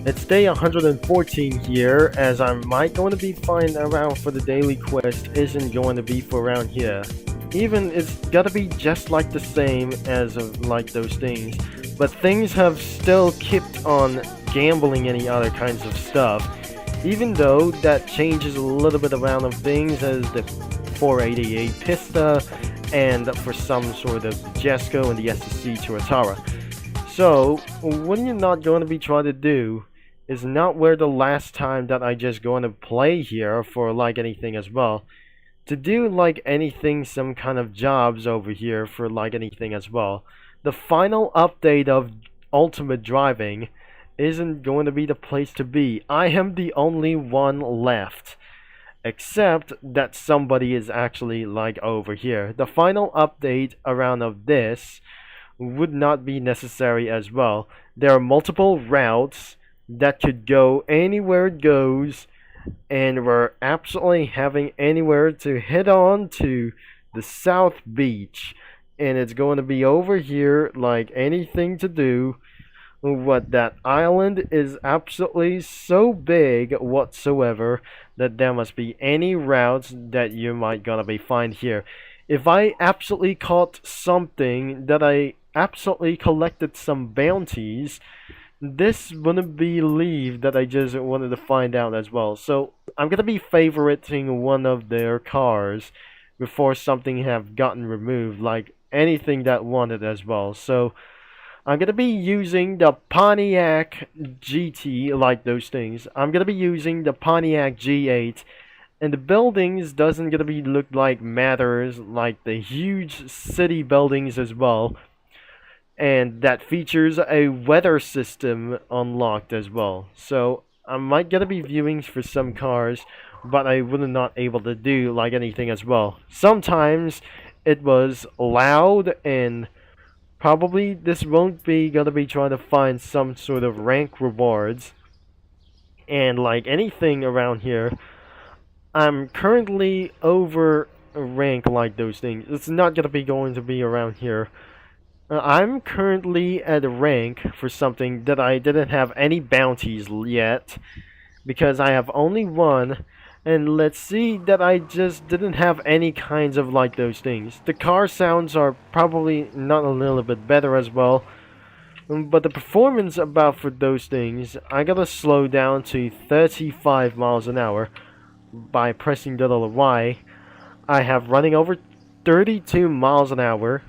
It's day 114 here, as I might going to be flying around for the daily quest isn't going to be for around here. Even it's gotta be just like the same as like those things, but things have still kept on gambling any other kinds of stuff. Even though that changes a little bit around of things as the 488 Pista and for some sort of Jesco and the SSC Tuatara. So, what you're not going to be trying to do is not where the last time that I just going to play here for like anything as well. To do like anything, some kind of jobs over here for like anything as well. The final update of Ultimate Driving isn't going to be the place to be. I am the only one left. Except that somebody is actually like over here. The final update around of this would not be necessary as well. There are multiple routes that could go anywhere it goes, and we're absolutely having anywhere to head on to the South Beach, and it's going to be over here like anything to do. What that island is absolutely so big whatsoever that there must be any routes that you might gonna be find here. If I absolutely caught something that I absolutely collected some bounties, this wouldn't believe that I just wanted to find out as well. So I'm gonna be favoriting one of their cars before something have gotten removed, like anything that wanted as well. So I'm gonna be using the Pontiac GT, like those things. I'm gonna be using the Pontiac G8, and the buildings doesn't gonna be look like matters like the huge city buildings as well, and that features a weather system unlocked as well. So I might gonna be viewing for some cars, but I would not able to do like anything as well. Sometimes it was loud, and probably this won't be gonna be trying to find some sort of rank rewards. And like anything around here, I'm currently over rank like those things. It's not gonna be going to be around here. I'm currently at a rank for something that I didn't have any bounties yet, because I have only one. And let's see that I just didn't have any kinds of like those things. The car sounds are probably not a little bit better as well, but the performance about for those things, I gotta slow down to 35 miles an hour by pressing the little Y. I have running over 32 miles an hour,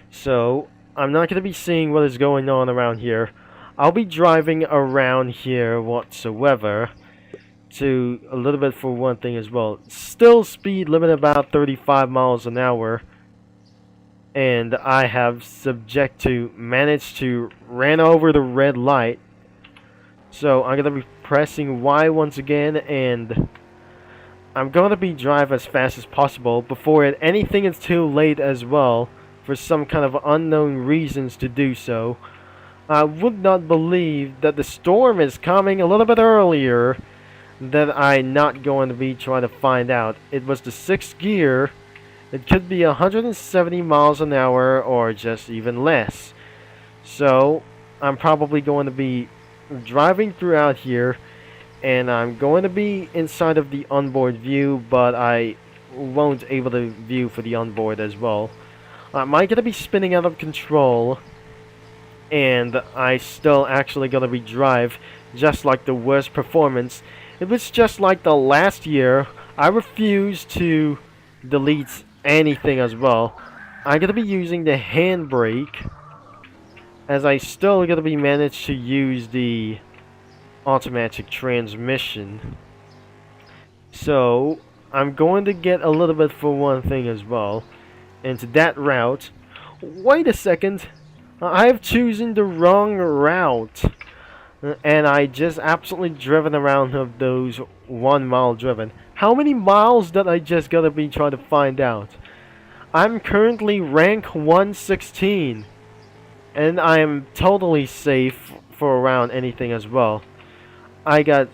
so I'm not gonna be seeing what is going on around here. I'll be driving around here whatsoever to a little bit for one thing as well. Still speed limit about 35 miles an hour, and I have managed to ran over the red light. So I'm gonna be pressing Y once again, and I'm gonna be drive as fast as possible before anything is too late as well, for some kind of unknown reasons to do so. I would not believe that the storm is coming a little bit earlier that I'm not going to be trying to find out. It was the 6th gear. It could be 170 miles an hour or just even less. So I'm probably going to be driving throughout here, and I'm going to be inside of the onboard view, but I won't able to view for the onboard as well. I'm going to be spinning out of control, and I still actually going to be drive just like the worst performance. It was just like the last year. I refused to delete anything as well. I'm gonna be using the handbrake, as I still gonna be managed to use the automatic transmission. So I'm going to get a little bit for one thing as well into that route. Wait a second, I have chosen the wrong route. And I just absolutely driven around of those 1 mile driven. How many miles that I just gotta be trying to find out? I'm currently rank 116, and I am totally safe for around anything as well. I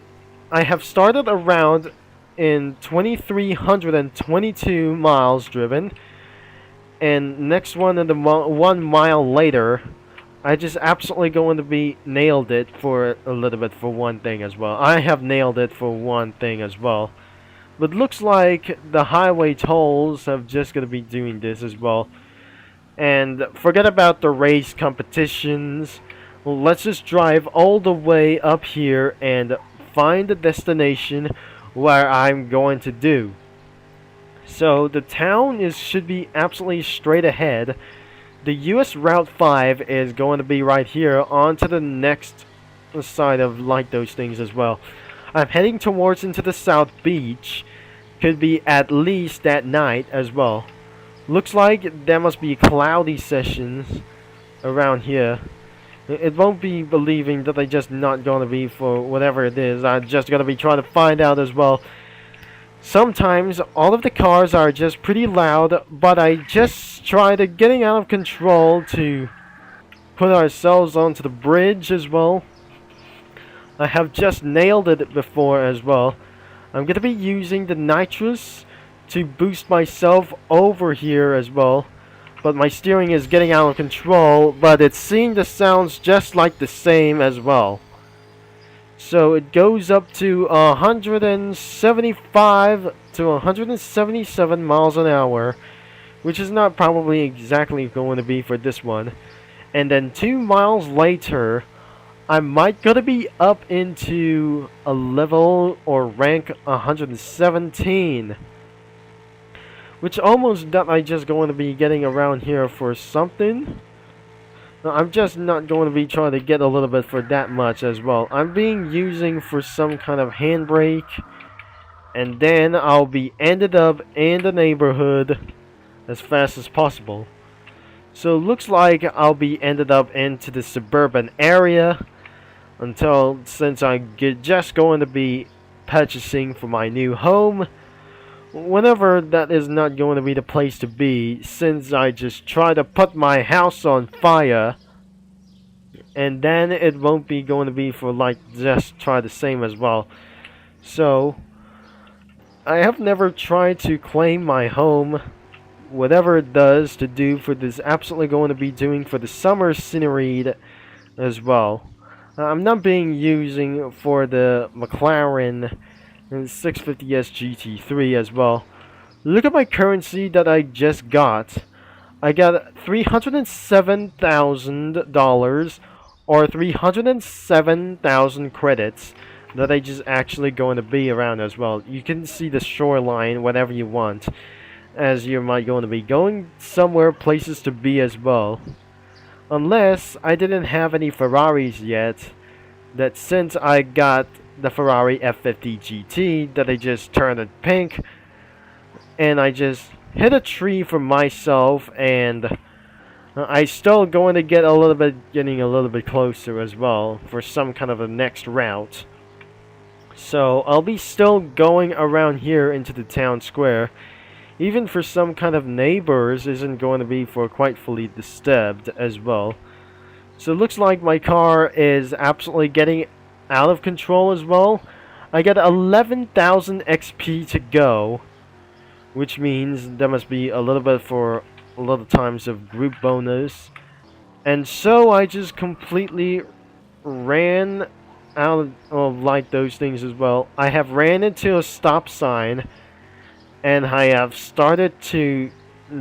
have started around in 2,322 miles driven, and next one in the 1 mile later, I just absolutely going to be nailed it for a little bit for one thing as well. I have nailed it for one thing as well. But looks like the highway tolls have just going to be doing this as well. And forget about the race competitions. Let's just drive all the way up here and find the destination where I'm going to do. So the town should be absolutely straight ahead. The US Route 5 is going to be right here on to the next side of like those things as well. I'm heading towards into the South Beach. Could be at least at night as well. Looks like there must be cloudy sessions around here. It won't be believing that they just not going to be for whatever it is. I'm just going to be trying to find out as well. Sometimes all of the cars are just pretty loud, but I just try to getting out of control to put ourselves onto the bridge as well. I have just nailed it before as well. I'm going to be using the nitrous to boost myself over here as well. But my steering is getting out of control, but it seems the sounds just like the same as well. So it goes up to 175 to 177 miles an hour, which is not probably exactly going to be for this one. And then 2 miles later, I might gonna be up into a level or rank 117. Which almost that I just going to be getting around here for something. No, I'm just not going to be trying to get a little bit for that much as well. I'm being using for some kind of handbrake. And then I'll be ended up in the neighborhood as fast as possible. So looks like I'll be ended up into the suburban area. Until since I'm just going to be purchasing for my new home. Whenever that is not going to be the place to be, since I just try to put my house on fire, and then it won't be going to be for like just try the same as well. So I have never tried to claim my home. Whatever it does to do for this, absolutely going to be doing for the summer scenery as well. I'm not being using for the McLaren 650S GT3 as well. Look at my currency that I just got. I got $307,000 or 307,000 credits that I just actually going to be around as well. You can see the shoreline whenever you want, as you might going to be going somewhere places to be as well. Unless I didn't have any Ferraris yet, that since I got the Ferrari F50 GT that I just turned it pink, and I just hit a tree for myself, and I still going to get getting a little bit closer as well for some kind of a next route. So I'll be still going around here into the town square, even for some kind of neighbors isn't going to be for quite fully disturbed as well. So it looks like my car is absolutely getting out of control as well. I got 11,000 XP to go, which means there must be a little bit for a lot of times of group bonus. And so I just completely ran out of like those things as well. I have ran into a stop sign, and I have started to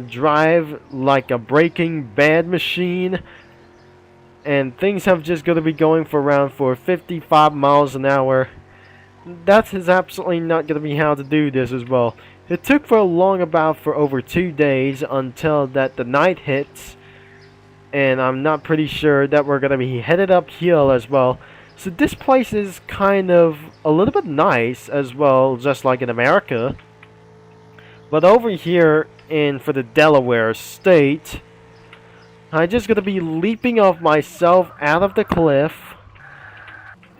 drive like a Breaking Bad machine, and things have just got to be going for around for 55 miles an hour. That is absolutely not going to be how to do this as well. It took for over 2 days until that the night hits, and I'm not pretty sure that we're going to be headed uphill as well. So this place is kind of a little bit nice as well, just like in America. But over here for the Delaware state, I just gotta be leaping off myself out of the cliff,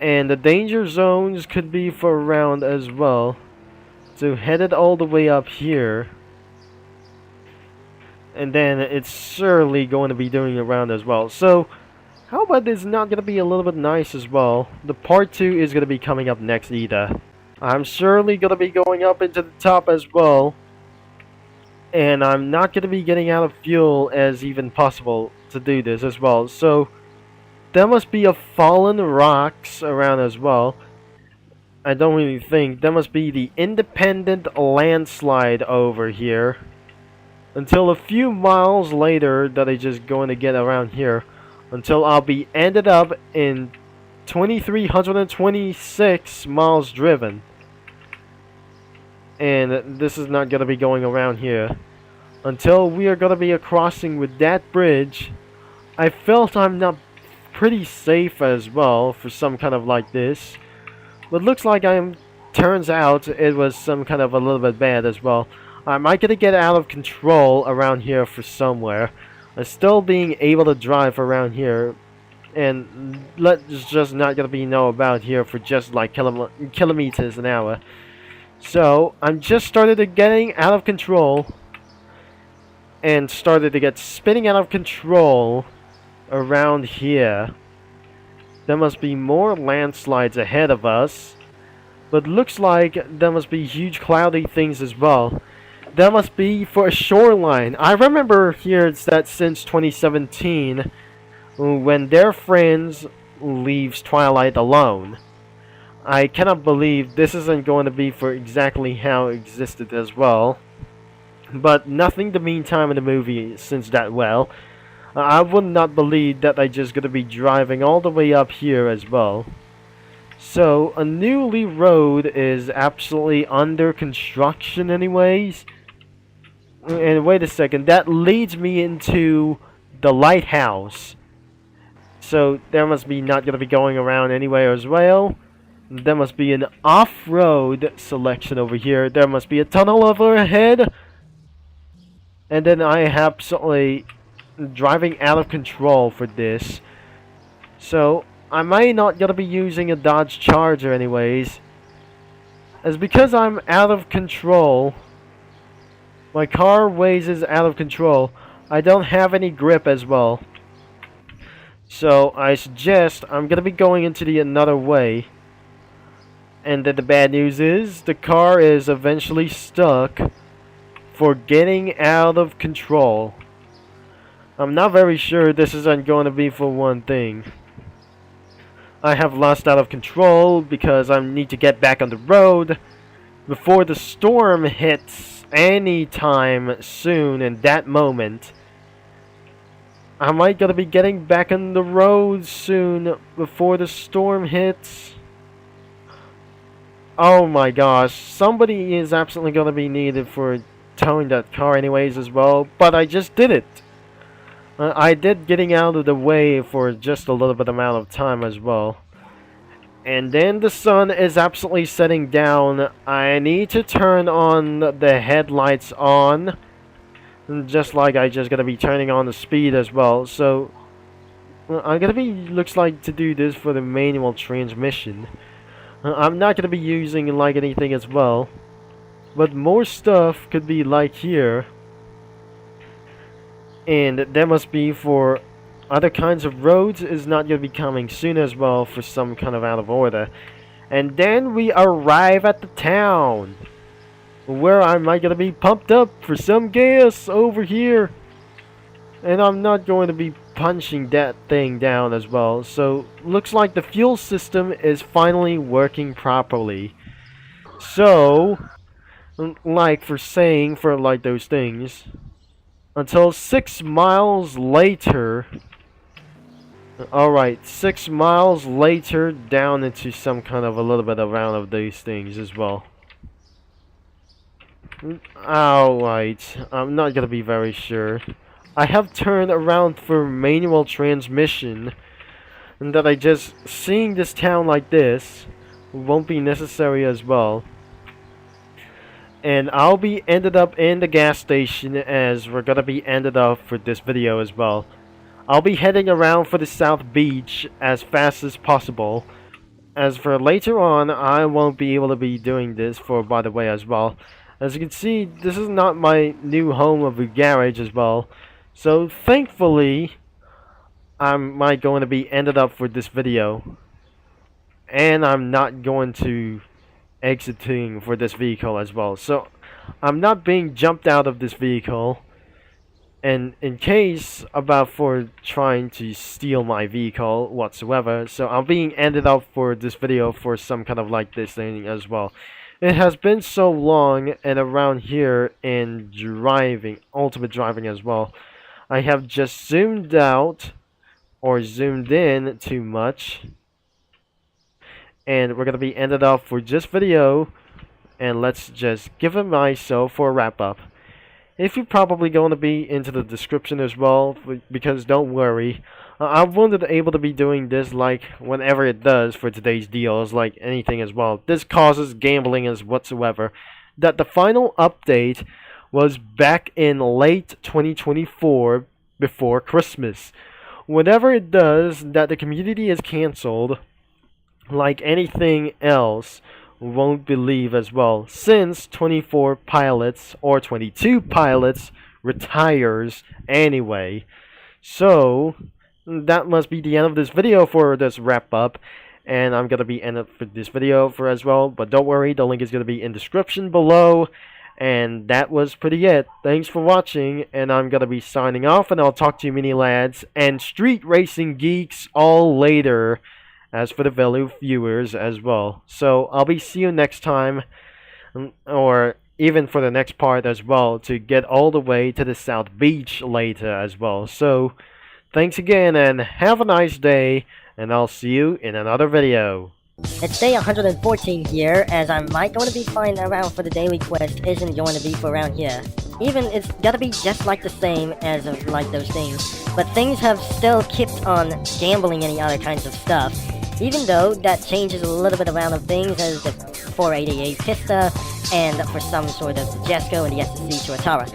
and the danger zones could be for around as well. So headed all the way up here, and then it's surely going to be doing around as well. So how about this not gonna be a little bit nice as well? The part 2 is gonna be coming up next either. I'm surely gonna be going up into the top as well. And I'm not going to be getting out of fuel as even possible to do this as well. So there must be a fallen rocks around as well. I don't really think. There must be the independent landslide over here. Until a few miles later that I just going to get around here. Until I'll be ended up in 2,326 miles driven. And this is not going to be going around here. Until we are going to be a crossing with that bridge. I felt I'm not pretty safe as well for some kind of like this. But looks like turns out it was some kind of a little bit bad as well. I might gonna get out of control around here for somewhere. I'm still being able to drive around here. And let's just not gonna be know about here for just like kilometers an hour. So I'm just started to getting out of control. And started to get spinning out of control around here. There must be more landslides ahead of us. But looks like there must be huge cloudy things as well. There must be for a shoreline. I remember here it's that since 2017 when their friends leaves Twilight alone. I cannot believe this isn't going to be for exactly how it existed as well. But nothing the meantime in the movie since that well. I would not believe that I just gonna be driving all the way up here as well. So a newly road is absolutely under construction anyways. And wait a second, that leads me into the lighthouse. So there must be not gonna be going around anywhere as well. There must be an off-road selection over here. There must be a tunnel overhead. And then I have absolutely driving out of control for this. So I might not gonna be using a Dodge Charger anyways. As because I'm out of control. My car weighs is out of control. I don't have any grip as well. So I suggest I'm gonna be going into the another way. And then the bad news is the car is eventually stuck for getting out of control. I'm not very sure this isn't going to be for one thing. I have lost out of control because I need to get back on the road before the storm hits anytime soon in that moment. I might gonna be getting back on the road soon before the storm hits. Oh my gosh, somebody is absolutely gonna be needed for towing that car anyways as well, but I just did it. I did getting out of the way for just a little bit amount of time as well. And then the sun is absolutely setting down. I need to turn on the headlights on. Just like I just gonna be turning on the speed as well. So I'm gonna be looks like to do this for the manual transmission. I'm not gonna be using like anything as well. But more stuff could be like here. And there must be for other kinds of roads is not going to be coming soon as well for some kind of out of order. And then we arrive at the town. Where I might going to be pumped up for some gas over here. And I'm not going to be punching that thing down as well. So looks like the fuel system is finally working properly. So like for saying for like those things. Until 6 miles later. Alright, 6 miles later down into some kind of a little bit around of these things as well. Alright, I'm not gonna be very sure. I have turned around for manual transmission. And that I just seeing this town like this won't be necessary as well. And I'll be ended up in the gas station as we're gonna be ended up for this video as well. I'll be heading around for the South Beach as fast as possible. As for later on, I won't be able to be doing this for by the way as well. As you can see, this is not my new home of a garage as well. So thankfully, I'm not going to be ended up for this video. And I'm not going to exiting for this vehicle as well. So I'm not being jumped out of this vehicle. and in case about for trying to steal my vehicle whatsoever, so I'm being ended up for this video for some kind of like this thing as well. It has been so long, and around here in driving, ultimate driving as well, I have just zoomed out or zoomed in too much, and we're gonna be ended up for this video, and let's just give it myself for a wrap up. If you're probably going to be into the description as well, because don't worry, I won't be able to be doing this like whenever it does for today's deals, like anything as well. This causes gambling as whatsoever. That the final update was back in late 2024 before Christmas. Whenever it does, that the community is cancelled, like anything else, won't believe as well, since 24 pilots or 22 pilots retires anyway. So that must be the end of this video for this wrap up, and I'm gonna be ending for this video for as well, but don't worry, the link is gonna be in description below. And that was pretty it. Thanks for watching, and I'm gonna be signing off, and I'll talk to you mini lads and street racing geeks all later, as for the fellow viewers as well. So I'll be see you next time, or even for the next part as well, to get all the way to the South Beach later as well. So thanks again, and have a nice day, and I'll see you in another video. It's day 114 here, as I might going to be flying around for the daily quest isn't going to be for around here. Even it's gotta be just like the same as of like those things, but things have still kept on gambling any other kinds of stuff. Even though that changes a little bit around of things as the 488 Pista and for some sort of Jesco and the SSC Tuatara.